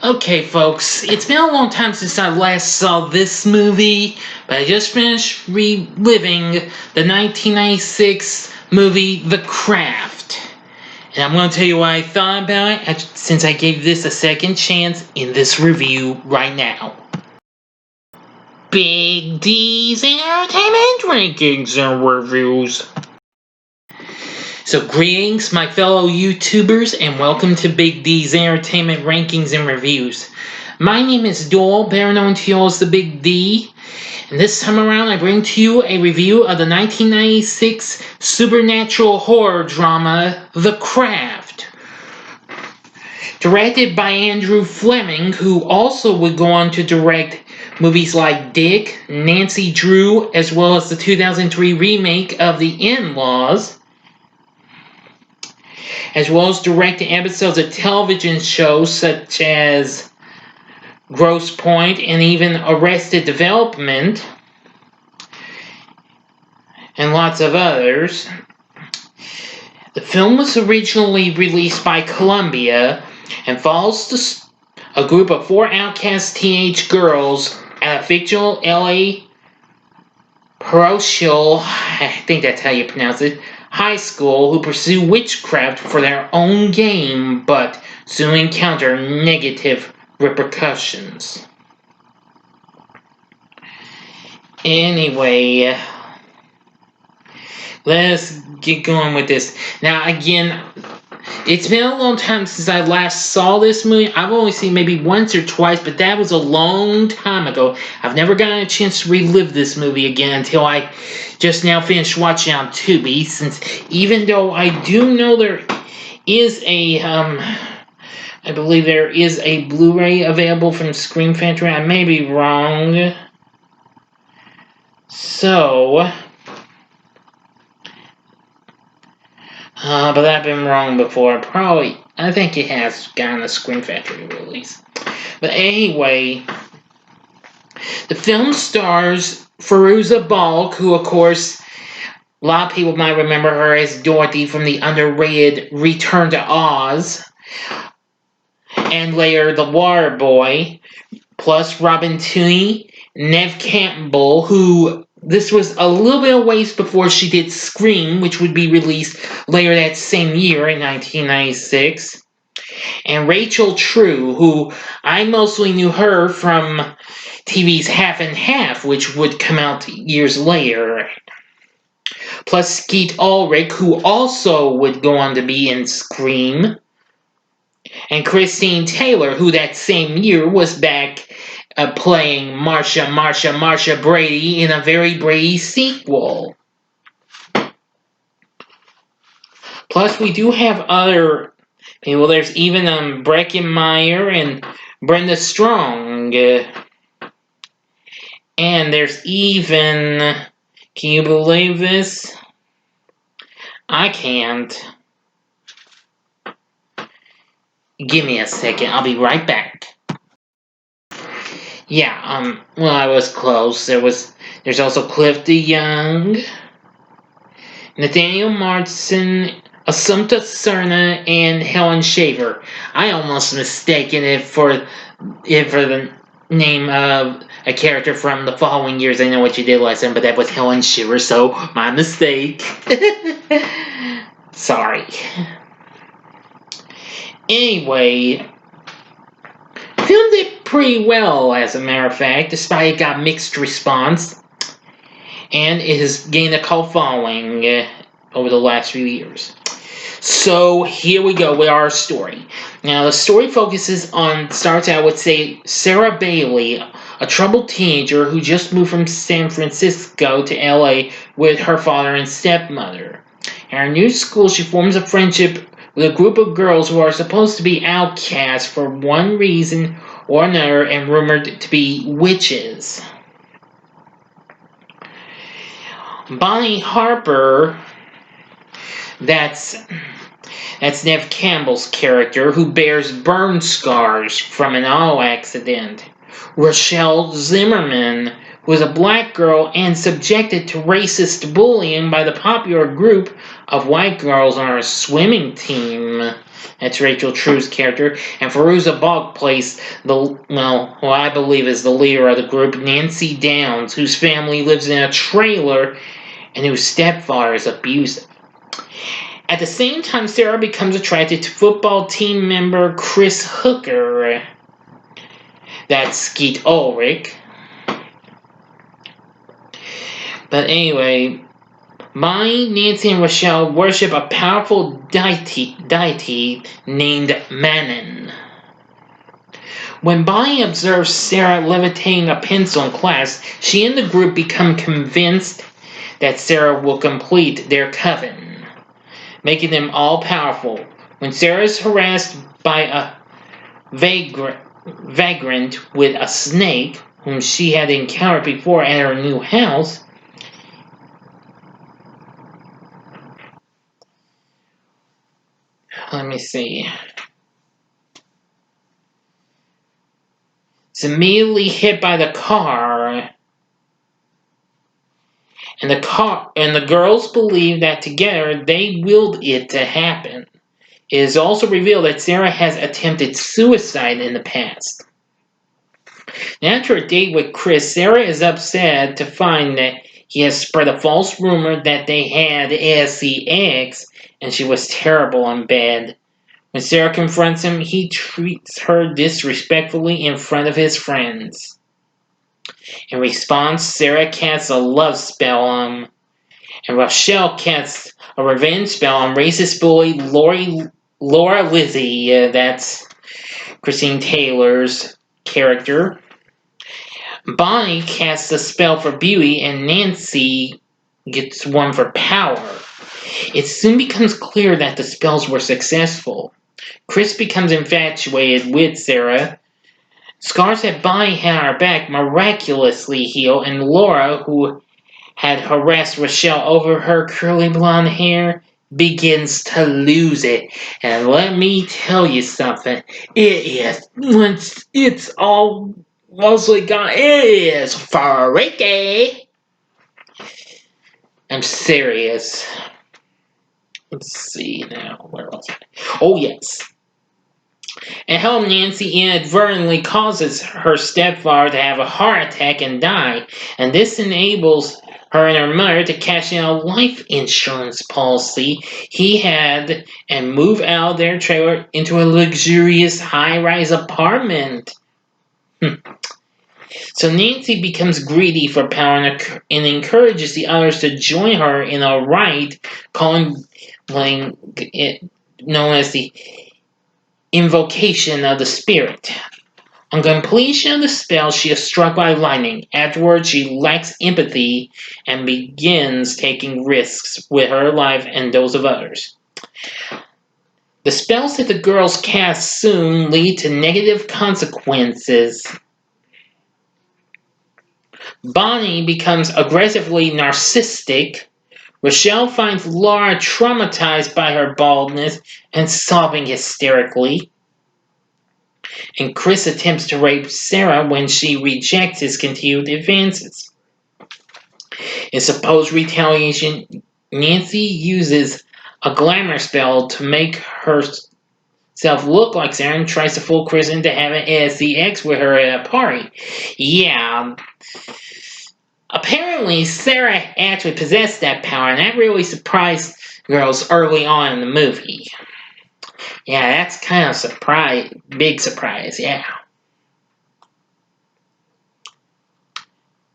Okay, folks, it's been a long time since I last saw this movie, but I just finished reliving the 1996 movie The Craft. And I'm going to tell you what I thought about it since I gave this a second chance in this review right now. Big D's Entertainment Rankings and Reviews. So greetings, my fellow YouTubers, and welcome to Big D's Entertainment Rankings and Reviews. My name is Doyle, better known to you all as the Big D, and this time around I bring to you a review of the 1996 supernatural horror drama, The Craft. Directed by Andrew Fleming, who also would go on to direct movies like Dick, Nancy Drew, as well as the 2003 remake of The In-Laws, as well as directing episodes of television shows such as Grosse Pointe and even Arrested Development, and lots of others. The film was originally released by Columbia and follows a group of 4 outcast teenage girls at a fictional LA parochial, I think that's how you pronounce it, high school, who pursue witchcraft for their own gain but soon encounter negative repercussions. Anyway, let's get going with this. Now again, it's been a long time since I last saw this movie. I've only seen maybe once or twice, but that was a long time ago. I've never gotten a chance to relive this movie again until I just now finished watching on Tubi, since even though I do know there is a, I believe there is a Blu-ray available from Scream Factory. I may be wrong. So, but I've been wrong before. I think it has gotten a Scream Factory release. But anyway, the film stars Faruzia Balk, who of course, a lot of people might remember her as Dorothy from the underrated Return to Oz, and later The Water Boy, plus Robin Tunney, Neve Campbell, who this was a little bit of ways before she did Scream, which would be released later that same year in 1996. And Rachel True, who I mostly knew her from TV's Half and Half, which would come out years later. Plus Skeet Ulrich, who also would go on to be in Scream. And Christine Taylor, who that same year was back playing Marsha Brady in a Very Brady sequel. Plus, we do have other people. There's even Breckenmeyer and Brenda Strong. And there's even, can you believe this? I can't. Give me a second, I'll be right back. Yeah, well, I was close. There's also Cliff DeYoung, Nathaniel Martin, Assumpta Serna, and Helen Shaver. I almost mistaken it for the name of a character from the following years. I Know What You Did Last Time, but that was Helen Shaver, so my mistake. Sorry. Anyway, film did pretty well, as a matter of fact, despite it got mixed response, and it has gained a cult following over the last few years. So here we go with our story. Now the story starts out with, say, Sarah Bailey, a troubled teenager who just moved from San Francisco to LA with her father and stepmother. In her new school, she forms a friendship with a group of girls who are supposed to be outcasts for one reason or another and rumored to be witches. Bonnie Harper, that's Neve Campbell's character, who bears burn scars from an auto accident. Rochelle Zimmerman, who is a black girl and subjected to racist bullying by the popular group of white girls on her swimming team. That's Rachel True's character. And Faruzia Balk plays who I believe is the leader of the group, Nancy Downs, whose family lives in a trailer and whose stepfather is abusive. At the same time, Sarah becomes attracted to football team member Chris Hooker. That's Skeet Ulrich. But anyway, Bonnie, Nancy, and Rochelle worship a powerful deity named Manon. When Bonnie observes Sarah levitating a pencil in class, she and the group become convinced that Sarah will complete their coven, making them all-powerful. When Sarah is harassed by a vagrant with a snake, whom she had encountered before at her new house, let me see. It's immediately hit by the car. And the girls believe that together they willed it to happen. It is also revealed that Sarah has attempted suicide in the past. Now, after a date with Chris, Sarah is upset to find that he has spread a false rumor that they had sex, and she was terrible and bad. When Sarah confronts him, he treats her disrespectfully in front of his friends. In response, Sarah casts a love spell on him, and Rochelle casts a revenge spell on racist bully Laura Lizzie. That's Christine Taylor's character. Bonnie casts a spell for beauty, and Nancy gets one for power. It soon becomes clear that the spells were successful. Chris becomes infatuated with Sarah. Scars that Bonnie had on her back miraculously heal, and Laura, who had harassed Rochelle over her curly blonde hair, begins to lose it. And let me tell you something, once it's all mostly gone, it is freaky. I'm serious. Let's see now, where was I? Oh yes. And how Nancy inadvertently causes her stepfather to have a heart attack and die, and this enables her and her mother to cash in a life insurance policy he had and move out of their trailer into a luxurious high-rise apartment. So Nancy becomes greedy for power and encourages the others to join her in a rite calling it known as the Invocation of the Spirit. On completion of the spell, she is struck by lightning. Afterwards, she lacks empathy and begins taking risks with her life and those of others. The spells that the girls cast soon lead to negative consequences. Bonnie becomes aggressively narcissistic. Rochelle finds Laura traumatized by her baldness and sobbing hysterically. And Chris attempts to rape Sarah when she rejects his continued advances. In supposed retaliation, Nancy uses a glamour spell to make herself look like Sarah and tries to fool Chris into having sex with her at a party. Yeah. Apparently, Sarah actually possessed that power, and that really surprised girls early on in the movie. Yeah, that's kind of big surprise, yeah.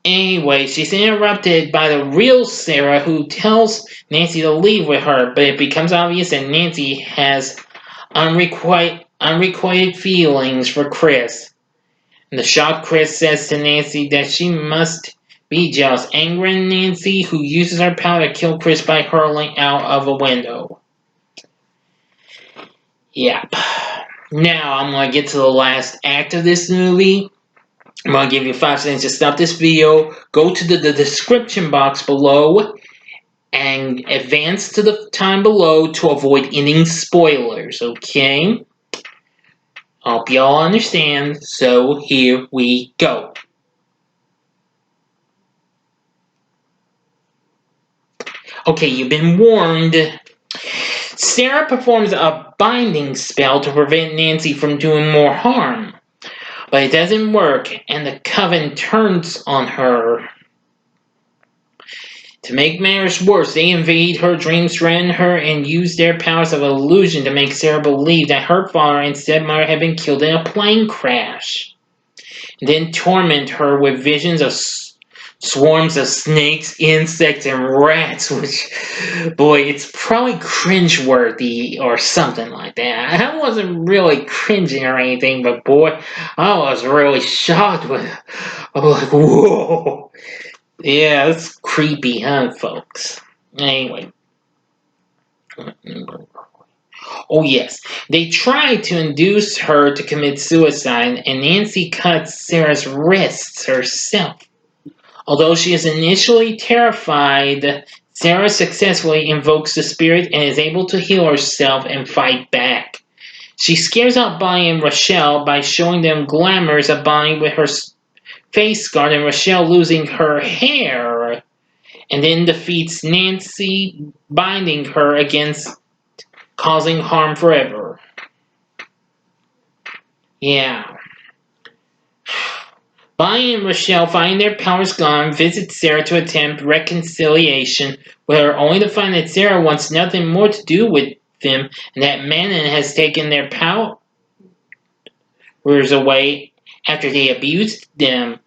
Anyway, she's interrupted by the real Sarah, who tells Nancy to leave with her, but it becomes obvious that Nancy has unrequited feelings for Chris. And the shocked Chris says to Nancy that she must be jealous, angering Nancy, who uses her power to kill Chris by hurling out of a window. Yep. Now I'm going to get to the last act of this movie. I'm going to give you 5 seconds to stop this video, go to the description box below, and advance to the time below to avoid any spoilers, okay? Hope y'all understand, so here we go. Okay, you've been warned. Sarah performs a binding spell to prevent Nancy from doing more harm. But it doesn't work, and the coven turns on her. To make matters worse, they invade her dreams, threaten her, and use their powers of illusion to make Sarah believe that her father and stepmother had been killed in a plane crash. And then torment her with visions of swarms of snakes, insects, and rats, which, boy, it's probably cringeworthy or something like that. I wasn't really cringing or anything, but boy, I was really shocked with it. I was like, whoa. Yeah, that's creepy, huh, folks? Anyway. Oh, yes. They try to induce her to commit suicide, and Nancy cuts Sarah's wrists herself. Although she is initially terrified, Sarah successfully invokes the spirit and is able to heal herself and fight back. She scares out Bonnie and Rochelle by showing them glamours of Bonnie with her face scarred and Rochelle losing her hair, and then defeats Nancy, binding her against causing harm forever. Yeah. Bonnie and Rochelle, finding their powers gone, visit Sarah to attempt reconciliation with her, only to find that Sarah wants nothing more to do with them and that Manon has taken their powers away after they abused them.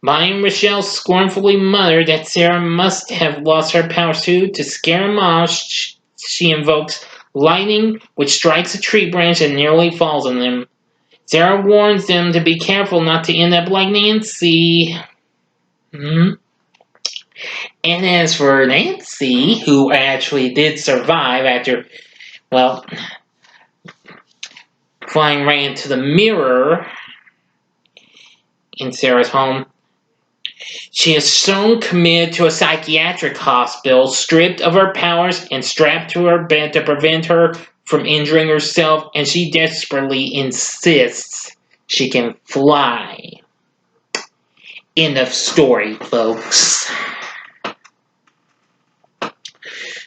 Bonnie and Rochelle scornfully mutter that Sarah must have lost her powers too. To scare them off, she invokes lightning, which strikes a tree branch and nearly falls on them. Sarah warns them to be careful not to end up like Nancy. And as for Nancy, who actually did survive after, well, flying right into the mirror in Sarah's home, she is so committed to a psychiatric hospital, stripped of her powers and strapped to her bed to prevent her from injuring herself, and she desperately insists she can fly. End of story, folks.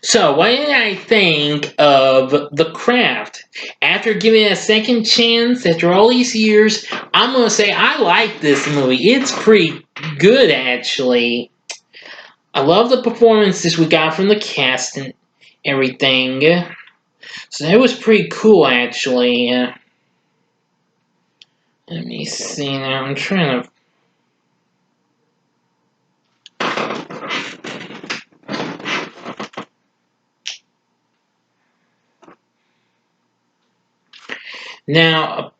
So, what did I think of The Craft? After giving it a second chance, after all these years, I'm going to say I like this movie. It's pretty good, actually. I love the performances we got from the cast and everything. So, that was pretty cool, actually. Let me see now. I'm trying to... Now,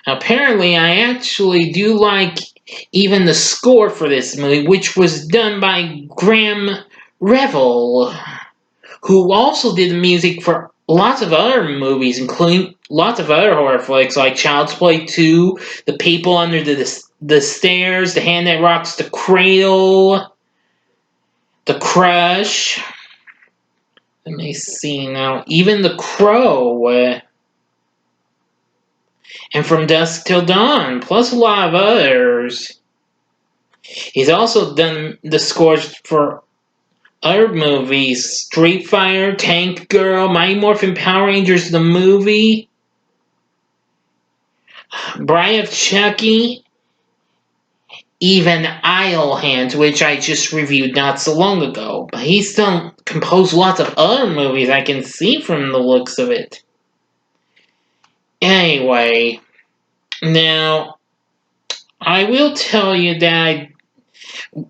apparently, I actually do like even the score for this movie, which was done by Graham Revell, who also did the music for lots of other movies, including lots of other horror flicks like Child's Play 2, The People Under the Stairs, The Hand That Rocks the Cradle, The Crush. Let me see now. Even The Crow. And From Dusk Till Dawn, plus a lot of others. He's also done the scores for other movies: Street Fighter, Tank Girl, Mighty Morphin Power Rangers the movie, Bride of Chucky, even Idle Hands, which I just reviewed not so long ago. But he's done composed lots of other movies I can see from the looks of it. Anyway, now I will tell you that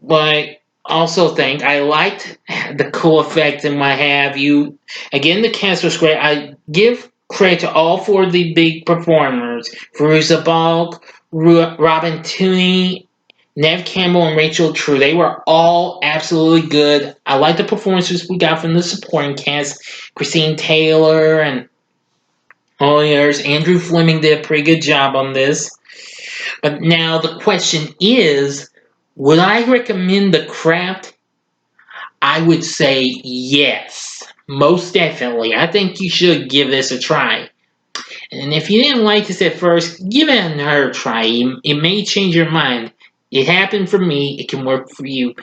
I also think I liked the cool effects and what have you. Again, the cast was great. I give credit to all four of the big performers: Faruzia Balk, Robin Tunney, Neve Campbell, and Rachel True. They were all absolutely good. I like the performances we got from the supporting cast: Christine Taylor and all yours. Andrew Fleming did a pretty good job on this. But now the question is, would I recommend The Craft? I would say yes. Most definitely. I think you should give this a try. And if you didn't like this at first, give it another try. It may change your mind. It happened for me. It can work for you.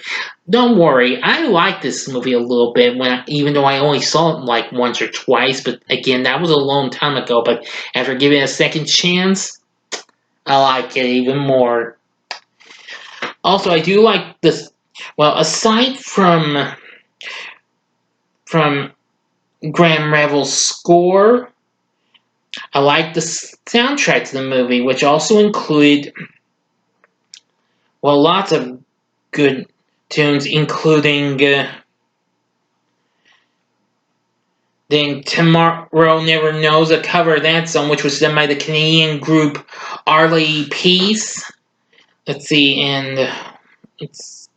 Don't worry. I like this movie a little bit even though I only saw it like once or twice. But again, that was a long time ago. But after giving it a second chance, I like it even more. Also, I do like this. Well, aside from Graham Revel's score, I like the soundtrack to the movie, which also included lots of good tunes, including then Tomorrow Never Knows, a cover of that song, which was done by the Canadian group Arlie Peace. Let's see, and it's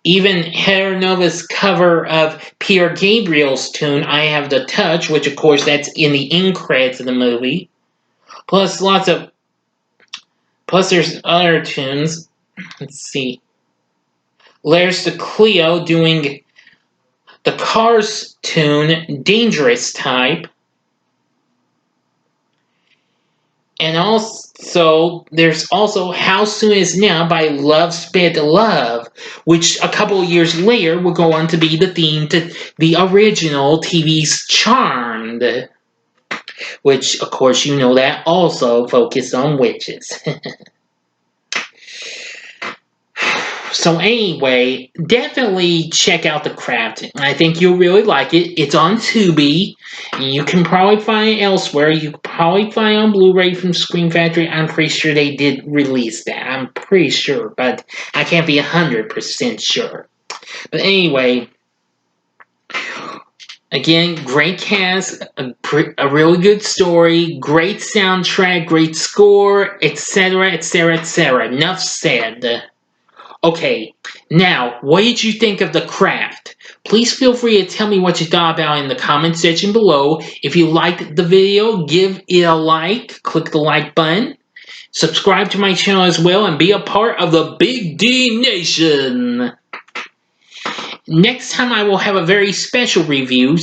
even Heather Nova's cover of Peter Gabriel's tune, I Have the Touch, which of course that's in the end credits of the movie. Plus there's other tunes. Let's see. There's the Cleo doing the Cars tune, Dangerous Type. And also, there's also How Soon Is Now by Love Spit Love, which a couple of years later will go on to be the theme to the original TV's Charmed, which, of course, you know that also focused on witches. So anyway, definitely check out The Craft. I think you'll really like it. It's on Tubi. And you can probably find it elsewhere. You can probably find it on Blu-ray from Scream Factory. I'm pretty sure they did release that. I'm pretty sure, but I can't be 100% sure. But anyway, again, great cast, a really good story, great soundtrack, great score, etc., etc., etc. Enough said. Okay, now, what did you think of The Craft? Please feel free to tell me what you thought about it in the comment section below. If you liked the video, give it a like. Click the like button. Subscribe to my channel as well and be a part of the Big D Nation. Next time I will have a very special review,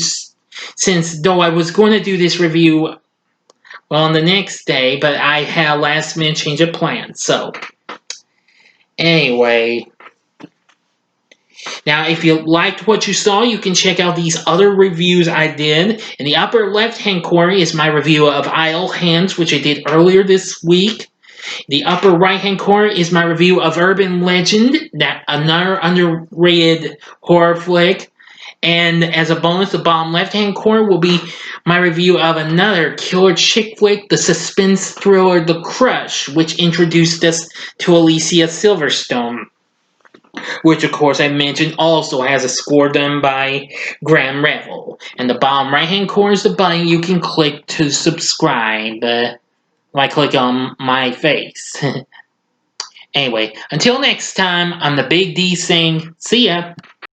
since though I was going to do this review on the next day, but I had a last minute change of plans. So, anyway, now if you liked what you saw, you can check out these other reviews I did. In the upper left hand corner is my review of Idle Hands, which I did earlier this week. The upper right hand corner is my review of Urban Legend, that another underrated horror flick. And as a bonus, the bottom left hand corner will be my review of another killer chick flick, the suspense thriller The Crush, which introduced us to Alicia Silverstone, which of course I mentioned also has a score done by Graham Revel. And the bottom right hand corner is the button you can click to subscribe. By click on my face. Anyway, until next time, I'm the Big D saying, see ya.